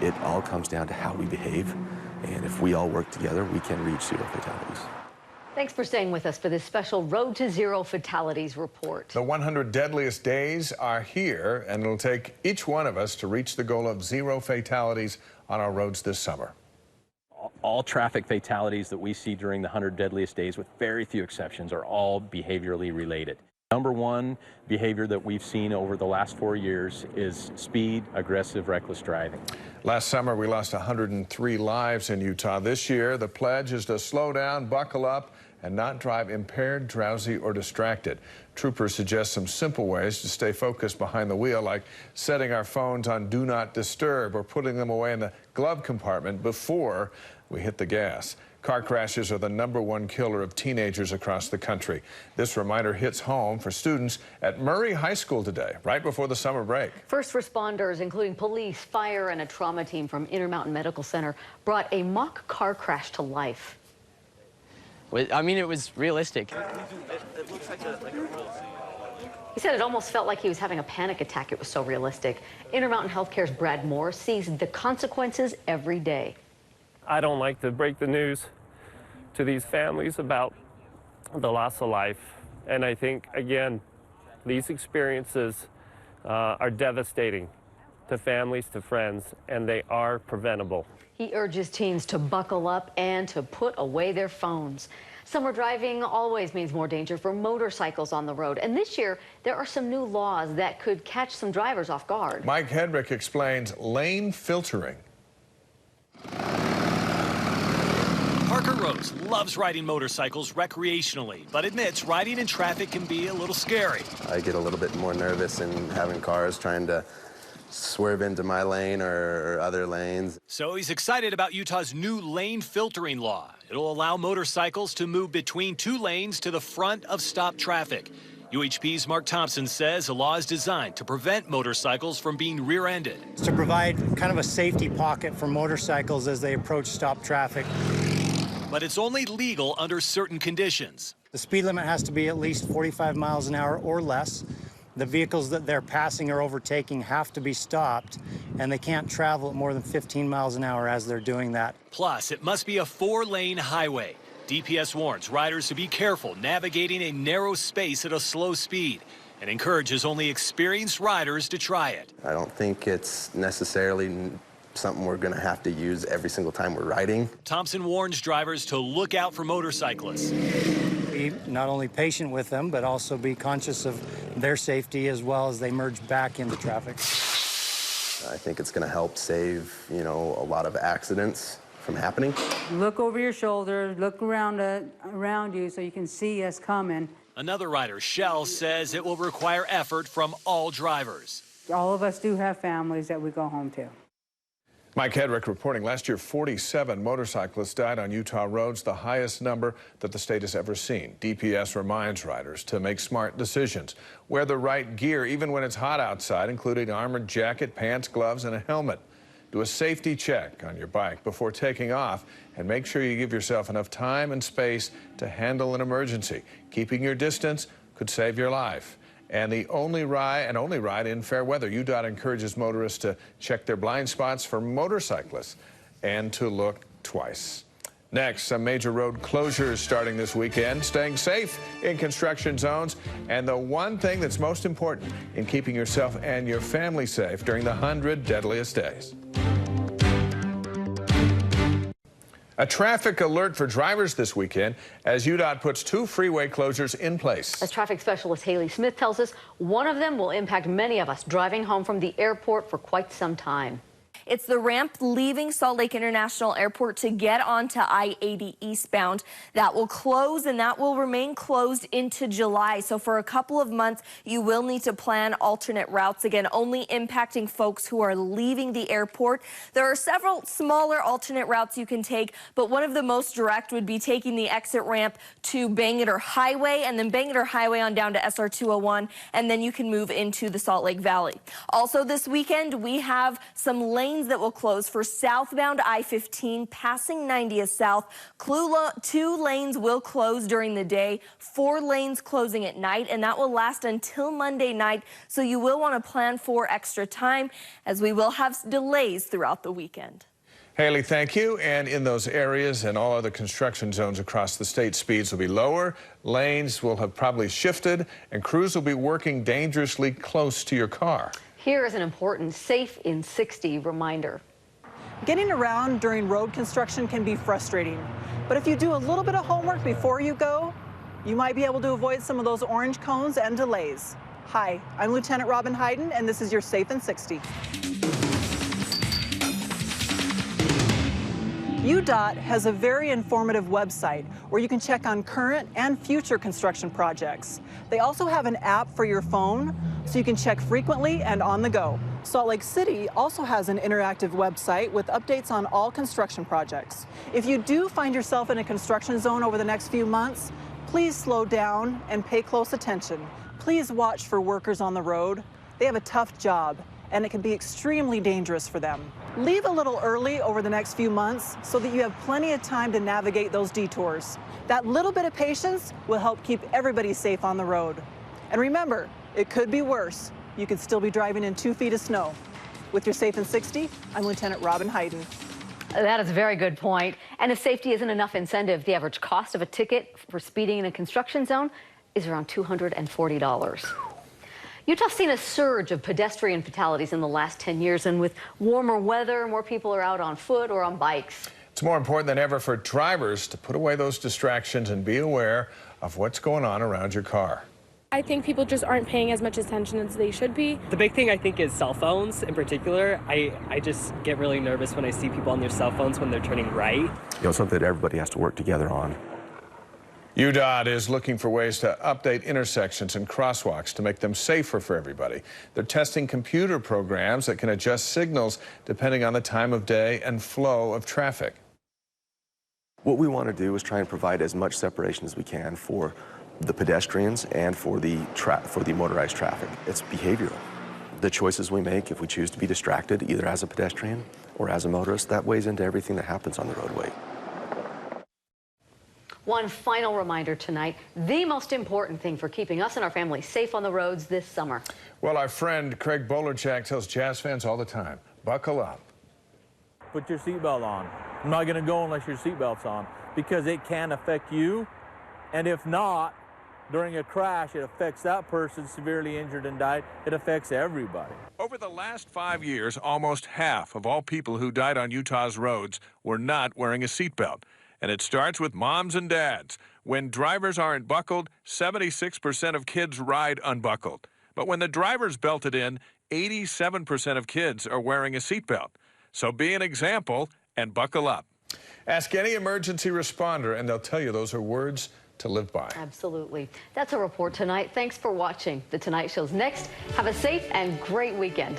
It all comes down to how we behave, and if we all work together, we can reach 0 fatalities. Thanks for staying with us for this special Road to 0 Fatalities report. The 100 deadliest days are here, and it'll take each one of us to reach the goal of 0 fatalities on our roads this summer. All traffic fatalities that we see during the 100 deadliest days, with very few exceptions, are all behaviorally related. Number one behavior that we've seen over the last 4 years is speed, aggressive, reckless driving. Last summer, we lost 103 lives in Utah. This year, the pledge is to slow down, buckle up, and not drive impaired, drowsy, or distracted. Troopers suggest some simple ways to stay focused behind the wheel, like setting our phones on Do Not Disturb or putting them away in the glove compartment before we hit the gas. Car crashes are the #1 killer of teenagers across the country. This reminder hits home for students at Murray High School today, right before the summer break. First responders, including police, fire, and a trauma team from Intermountain Medical Center, brought a mock car crash to life. I mean, it was realistic. He said it almost felt like he was having a panic attack. It was so realistic. Intermountain Healthcare's Brad Moore sees the consequences every day. I don't like to break the news to these families about the loss of life. And I think, again, these experiences are devastating to families, to friends, and they are preventable. He urges teens to buckle up and to put away their phones. Summer driving always means more danger for motorcycles on the road. And this year, there are some new laws that could catch some drivers off guard. Mike Hedrick explains lane filtering. Parker Rose loves riding motorcycles recreationally, but admits riding in traffic can be a little scary. I get a little bit more nervous in having cars trying to swerve into my lane or other lanes. So he's excited about Utah's new lane filtering law. It'll allow motorcycles to move between 2 lanes to the front of stopped traffic. UHP's Mark Thompson says the law is designed to prevent motorcycles from being rear-ended. It's to provide kind of a safety pocket for motorcycles as they approach stopped traffic. But it's only legal under certain conditions. The speed limit has to be at least 45 miles an hour or less. The vehicles that they're passing or overtaking have to be stopped, and they can't travel at more than 15 miles an hour as they're doing that. Plus, it must be a 4-lane highway. DPS warns riders to be careful navigating a narrow space at a slow speed and encourages only experienced riders to try it. I don't think it's necessarily something we're going to have to use every single time we're riding. Thompson warns drivers to look out for motorcyclists. Be not only patient with them, but also be conscious of their safety as well as they merge back into traffic. I think it's going to help save, a lot of accidents from happening. Look over your shoulder, look around you so you can see us coming. Another rider, Shell, says it will require effort from all drivers. All of us do have families that we go home to. Mike Hedrick reporting last year 47 motorcyclists died on Utah roads, the highest number that the state has ever seen. DPS reminds riders to make smart decisions. Wear the right gear even when it's hot outside, including an armored jacket, pants, gloves, and a helmet. Do a safety check on your bike before taking off, and make sure you give yourself enough time and space to handle an emergency. Keeping your distance could save your life. And the only ride in fair weather. UDOT encourages motorists to check their blind spots for motorcyclists and to look twice. Next, some major road closures starting this weekend, staying safe in construction zones, and the one thing that's most important in keeping yourself and your family safe during the 100 deadliest days. A traffic alert for drivers this weekend as UDOT puts 2 freeway closures in place. As traffic specialist Haley Smith tells us, one of them will impact many of us driving home from the airport for quite some time. It's the ramp leaving Salt Lake International Airport to get onto I-80 eastbound. That will close, and that will remain closed into July. So for a couple of months, you will need to plan alternate routes, again, only impacting folks who are leaving the airport. There are several smaller alternate routes you can take, but one of the most direct would be taking the exit ramp to Bangor Highway, and then Bangor Highway on down to SR 201, and then you can move into the Salt Lake Valley. Also this weekend, we have some lane lanes that will close for southbound I-15 passing 90th South. 2 lanes will close during the day, 4 lanes closing at night, and that will last until Monday night. So you will want to plan for extra time, as we will have delays throughout the weekend. Haley, thank you. And in those areas and all other construction zones across the state, speeds will be lower, lanes will have probably shifted, and crews will be working dangerously close to your car. Here is an important Safe in 60 reminder. Getting around during road construction can be frustrating, but if you do a little bit of homework before you go, you might be able to avoid some of those orange cones and delays. Hi, I'm Lieutenant Robin Hayden, and this is your Safe in 60. UDOT has a very informative website where you can check on current and future construction projects. They also have an app for your phone, so you can check frequently and on the go. Salt Lake City also has an interactive website with updates on all construction projects. If you do find yourself in a construction zone over the next few months, please slow down and pay close attention. Please watch for workers on the road. They have a tough job, and it can be extremely dangerous for them. Leave a little early over the next few months so that you have plenty of time to navigate those detours. That little bit of patience will help keep everybody safe on the road. And remember, it could be worse. You could still be driving in 2 feet of snow. With your Safe in 60, I'm Lieutenant Robin Hayden. That is a very good point. And if safety isn't enough incentive, the average cost of a ticket for speeding in a construction zone is around $240. Utah's seen a surge of pedestrian fatalities in the last 10 years, and with warmer weather, more people are out on foot or on bikes. It's more important than ever for drivers to put away those distractions and be aware of what's going on around your car. I think people just aren't paying as much attention as they should be. The big thing I think is cell phones in particular. I just get really nervous when I see people on their cell phones when they're turning right. You know, something that everybody has to work together on. UDOT is looking for ways to update intersections and crosswalks to make them safer for everybody. They're testing computer programs that can adjust signals depending on the time of day and flow of traffic. What we want to do is try and provide as much separation as we can for the pedestrians and for the motorized traffic. It's behavioral. The choices we make, if we choose to be distracted, either as a pedestrian or as a motorist, that weighs into everything that happens on the roadway. One final reminder tonight, the most important thing for keeping us and our families safe on the roads this summer. Well, our friend Craig Bolerchak tells Jazz fans all the time, buckle up. Put your seatbelt on. I'm not going to go unless your seatbelt's on, because it can affect you, and if not, during a crash, it affects that person severely injured and died. It affects everybody. Over the last 5 years, almost half of all people who died on Utah's roads were not wearing a seatbelt. And it starts with moms and dads. When drivers aren't buckled, 76% of kids ride unbuckled. But when the driver's belted in, 87% of kids are wearing a seatbelt. So be an example and buckle up. Ask any emergency responder, and they'll tell you those are words to live by. Absolutely. That's a report tonight. Thanks for watching. The Tonight Show's next. Have a safe and great weekend.